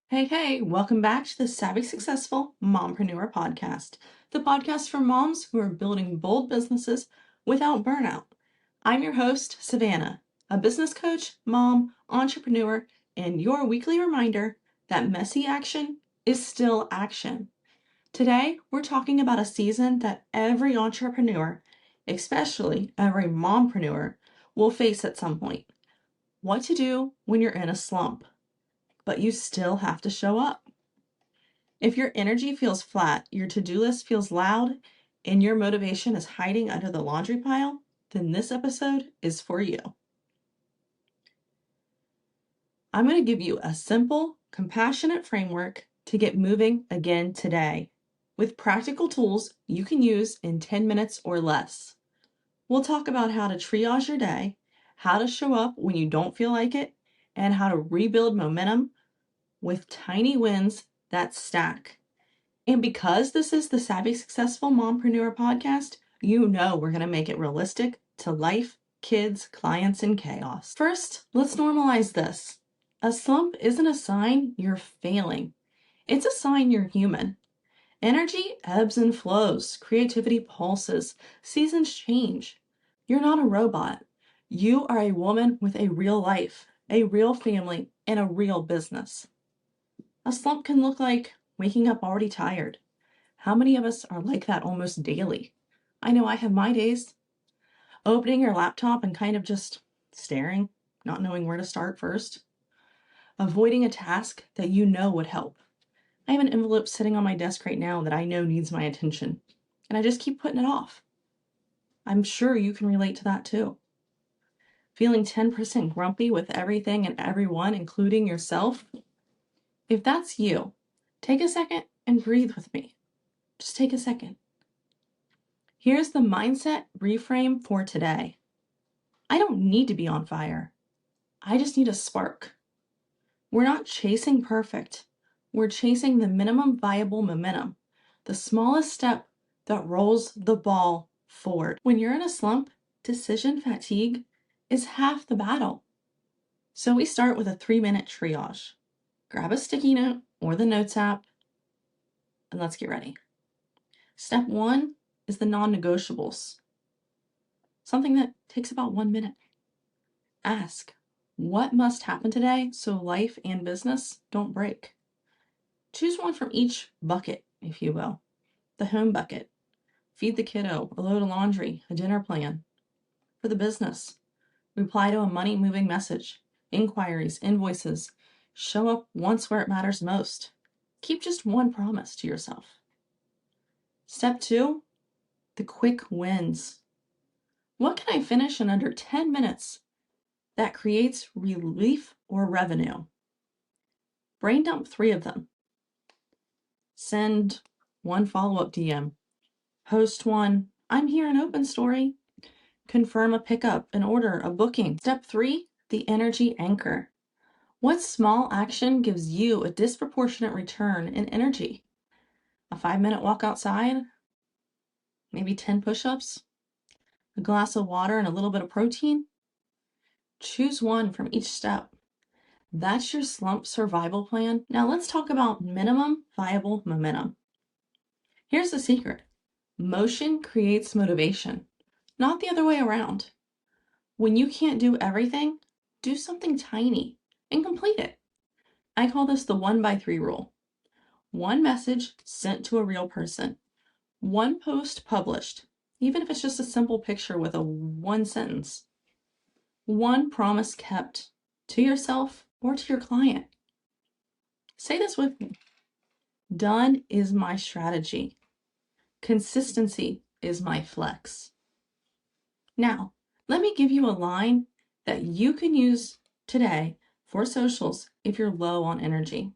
Hey, welcome back to the Savvy Successful Mompreneur podcast, the podcast for moms who are building bold businesses without burnout. I'm your host, Savannah, a business coach, mom, entrepreneur, and your weekly reminder that messy action is still action. Today, we're talking about a season that every entrepreneur, especially every mompreneur, will face at some point. What to do when you're in a slump, but you still have to show up. If your energy feels flat, your to-do list feels loud, and your motivation is hiding under the laundry pile, then this episode is for you. I'm going to give you a simple, compassionate framework to get moving again today, with practical tools you can use in 10 minutes or less. We'll talk about how to triage your day, how to show up when you don't feel like it, and how to rebuild momentum with tiny wins that stack. And because this is the Savvy Successful Mompreneur podcast, you know we're going to make it realistic to life, kids, clients, and chaos. First, let's normalize this. A slump isn't a sign you're failing. It's a sign you're human. Energy ebbs and flows. Creativity pulses. Seasons change. You're not a robot. You are a woman with a real life, a real family, and a real business. A slump can look like waking up already tired. How many of us are like that almost daily? I know I have my days. Opening your laptop and kind of just staring, not knowing where to start first. Avoiding a task that you know would help. I have an envelope sitting on my desk right now that I know needs my attention, and I just keep putting it off. I'm sure you can relate to that too. Feeling 10% grumpy with everything and everyone, including yourself? If that's you, take a second and breathe with me. Just take a second. Here's the mindset reframe for today. I don't need to be on fire. I just need a spark. We're not chasing perfect. We're chasing the minimum viable momentum, the smallest step that rolls the ball forward. When you're in a slump, decision fatigue is half the battle. So we start with a 3-minute triage. Grab a sticky note or the Notes app, and let's get ready. Step 1 is the non-negotiables. Something that takes about 1 minute. Ask, what must happen today so life and business don't break? Choose one from each bucket, if you will. The home bucket. Feed the kiddo, a load of laundry, a dinner plan. For the business, reply to a money-moving message, inquiries, invoices. Show up once where it matters most. Keep just one promise to yourself. Step 2, the quick wins. What can I finish in under 10 minutes that creates relief or revenue? Brain dump 3 of them. Send one follow-up DM. Post one, I'm here, an open story. Confirm a pickup, an order, a booking. Step 3, the energy anchor. What small action gives you a disproportionate return in energy? A 5-minute walk outside? Maybe 10 push-ups? A glass of water and a little bit of protein? Choose one from each step. That's your slump survival plan. Now let's talk about minimum viable momentum. Here's the secret. Motion creates motivation, not the other way around. When you can't do everything, do something tiny and complete it. I call this the 1x3 rule. One message sent to a real person. One post published, even if it's just a simple picture with a 1 sentence. One promise kept to yourself or to your client. Say this with me. Done is my strategy. Consistency is my flex. Now, let me give you a line that you can use today for socials if you're low on energy.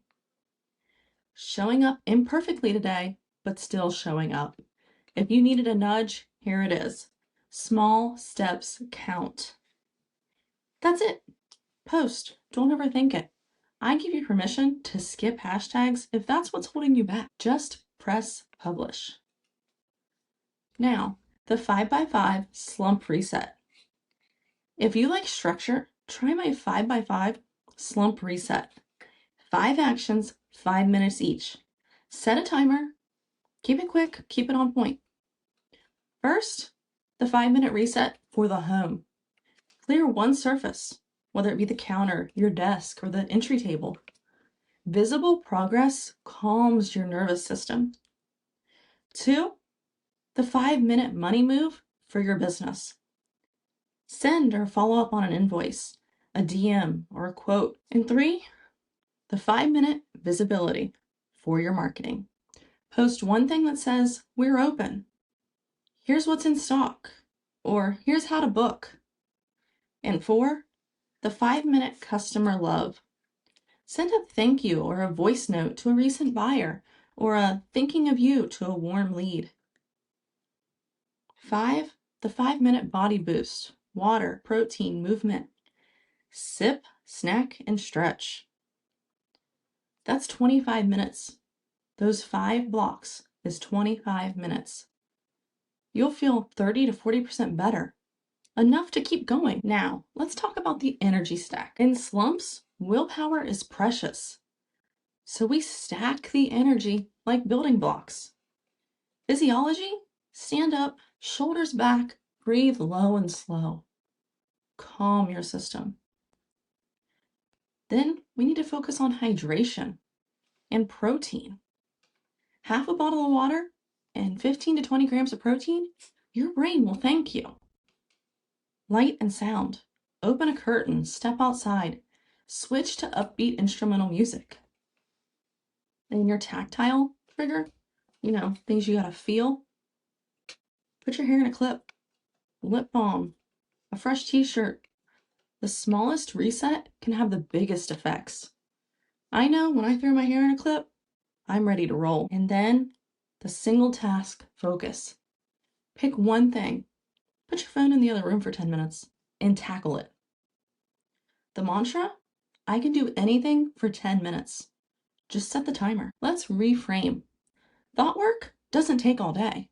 Showing up imperfectly today, but still showing up. If you needed a nudge, here it is. Small steps count. That's it. Post. Don't overthink it. I give you permission to skip hashtags if that's what's holding you back. Just press publish. Now, the 5x5 Slump Reset. If you like structure, try my 5x5 Slump Reset. 5 actions, 5 minutes each. Set a timer. Keep it quick, keep it on point. First, the 5-minute reset for the home. Clear one surface, whether it be the counter, your desk, or the entry table. Visible progress calms your nervous system. 2, the 5-minute money move for your business. Send or follow up on an invoice, a DM, or a quote. And 3, the 5-minute visibility for your marketing. Post one thing that says, "We're open. Here's what's in stock," or "Here's how to book." And 4, the 5-minute customer love. Send a thank you or a voice note to a recent buyer, or a thinking of you to a warm lead. 5, the 5-minute body boost. Water, protein, movement. Sip, snack, and stretch. That's 25 minutes. Those 5 blocks is 25 minutes. You'll feel 30 to 40% better. Enough to keep going. Now, let's talk about the energy stack. In slumps, willpower is precious. So we stack the energy like building blocks. Physiology, stand up, shoulders back, breathe low and slow. Calm your system. Then we need to focus on hydration and protein. Half a bottle of water and 15 to 20 grams of protein, your brain will thank you. Light and sound. Open a curtain, step outside, switch to upbeat instrumental music. And your tactile trigger, things you gotta feel. Put your hair in a clip, lip balm, a fresh t-shirt. The smallest reset can have the biggest effects. I know when I throw my hair in a clip, I'm ready to roll. And then the single task focus. Pick one thing. Put your phone in the other room for 10 minutes and tackle it. The mantra, I can do anything for 10 minutes. Just set the timer. Let's reframe. Thought work doesn't take all day.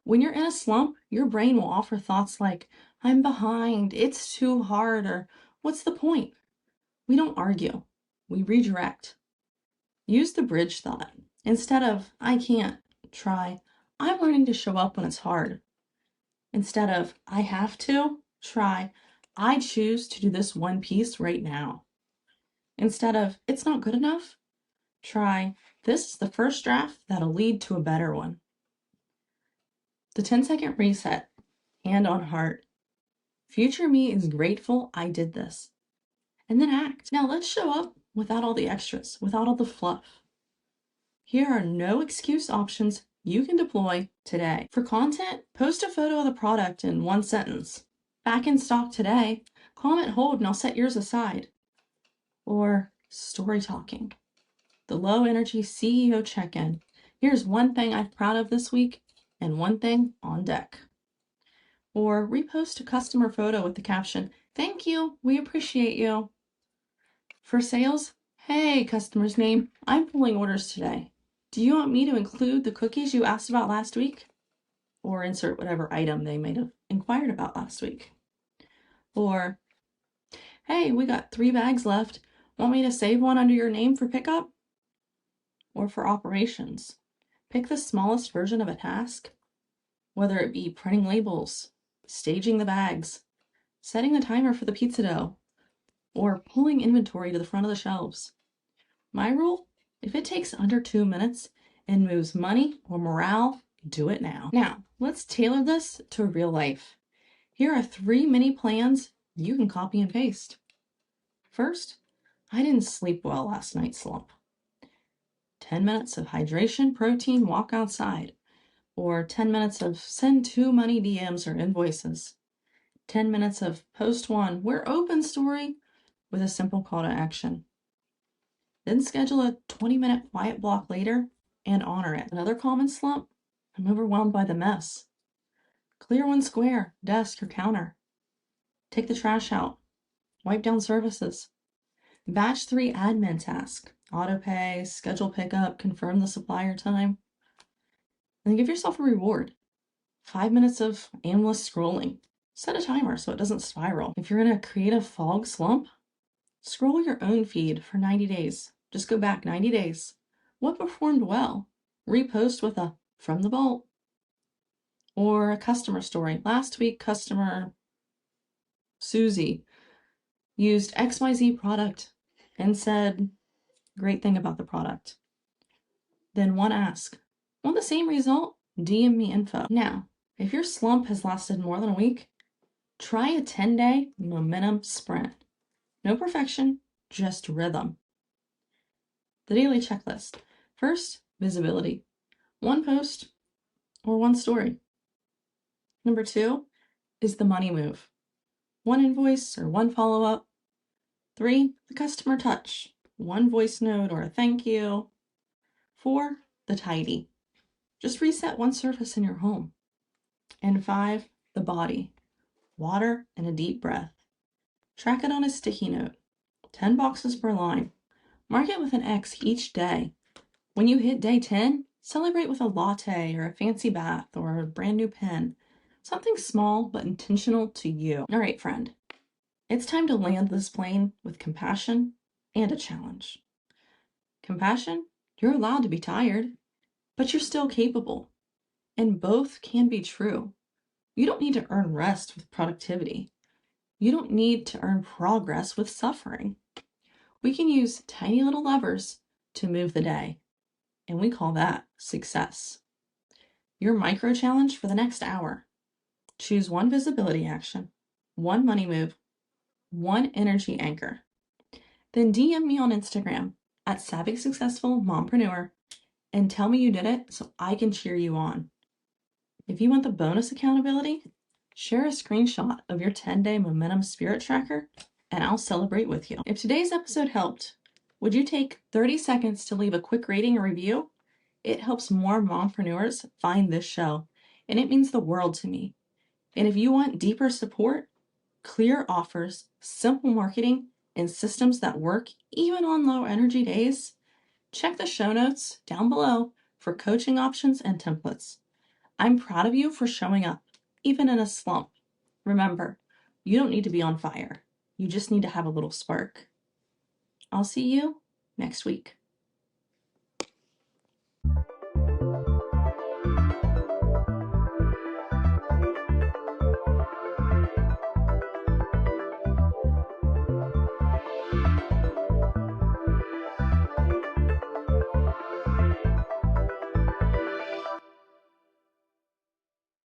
When you're in a slump, your brain will offer thoughts like, I'm behind, it's too hard, or what's the point? We don't argue. We redirect. Use the bridge thought. Instead of, I can't, try, I'm learning to show up when it's hard. Instead of, I have to, try, I choose to do this one piece right now. Instead of, it's not good enough, try, this is the first draft that'll lead to a better one. The 10-second reset, hand on heart. Future me is grateful I did this. And then act. Now let's show up without all the extras, without all the fluff. Here are no excuse options you can deploy today. For content, post a photo of the product in 1 sentence. Back in stock today, comment hold and I'll set yours aside. Or story talking. The low energy CEO check-in. Here's one thing I'm proud of this week and one thing on deck. Or repost a customer photo with the caption, thank you, we appreciate you. For sales, hey, customer's name, I'm pulling orders today. Do you want me to include the cookies you asked about last week? Or insert whatever item they may have inquired about last week. Or, hey, we got 3 bags left. Want me to save one under your name for pickup? Or for operations, pick the smallest version of a task, whether it be printing labels, staging the bags, setting the timer for the pizza dough, or pulling inventory to the front of the shelves. My rule, if it takes under 2 minutes and moves money or morale, do it now. Now, let's tailor this to real life. Here are 3 mini plans you can copy and paste. First, I didn't sleep well last night slump. 10 minutes of hydration, protein, walk outside. Or 10 minutes of send 2 money DMs or invoices. 10 minutes of post 1, we're open story with a simple call to action. Then schedule a 20-minute quiet block later and honor it. Another common slump, I'm overwhelmed by the mess. Clear one square, desk or counter. Take the trash out. Wipe down surfaces. Batch 3 admin tasks. Auto pay, schedule pickup, confirm the supplier time. And then give yourself a reward. 5 minutes of aimless scrolling. Set a timer so it doesn't spiral. If you're in a creative fog slump, scroll your own feed for 90 days. Just go back 90 days. What performed well? Repost with a "from the vault" or a customer story. Last week, customer Susie used XYZ product and said great thing about the product. Then one ask, want the same result? DM me info. Now, if your slump has lasted more than a week, try a 10-day momentum sprint. No perfection, just rhythm. The daily checklist. First, visibility. One post or one story. Number 2 is the money move. One invoice or one follow-up. 3, the customer touch. One voice note or a thank you. 4, the tidy. Just reset one surface in your home. And 5, the body. Water and a deep breath. Track it on a sticky note. 10 boxes per line. Mark it with an X each day. When you hit day 10, celebrate with a latte or a fancy bath or a brand new pen. Something small but intentional to you. All right, friend. It's time to land this plane with compassion and a challenge. Compassion, you're allowed to be tired, but you're still capable. And both can be true. You don't need to earn rest with productivity. You don't need to earn progress with suffering. We can use tiny little levers to move the day, and we call that success. Your micro challenge for the next hour. Choose one visibility action, one money move, one energy anchor. Then DM me on Instagram at Savvy Successful Mompreneur and tell me you did it so I can cheer you on. If you want the bonus accountability, share a screenshot of your 10-day momentum spirit tracker and I'll celebrate with you. If today's episode helped, would you take 30 seconds to leave a quick rating or review? It helps more mompreneurs find this show, and it means the world to me. And if you want deeper support, clear offers, simple marketing, and systems that work even on low energy days, check the show notes down below for coaching options and templates. I'm proud of you for showing up, even in a slump. Remember, you don't need to be on fire. You just need to have a little spark. I'll see you next week.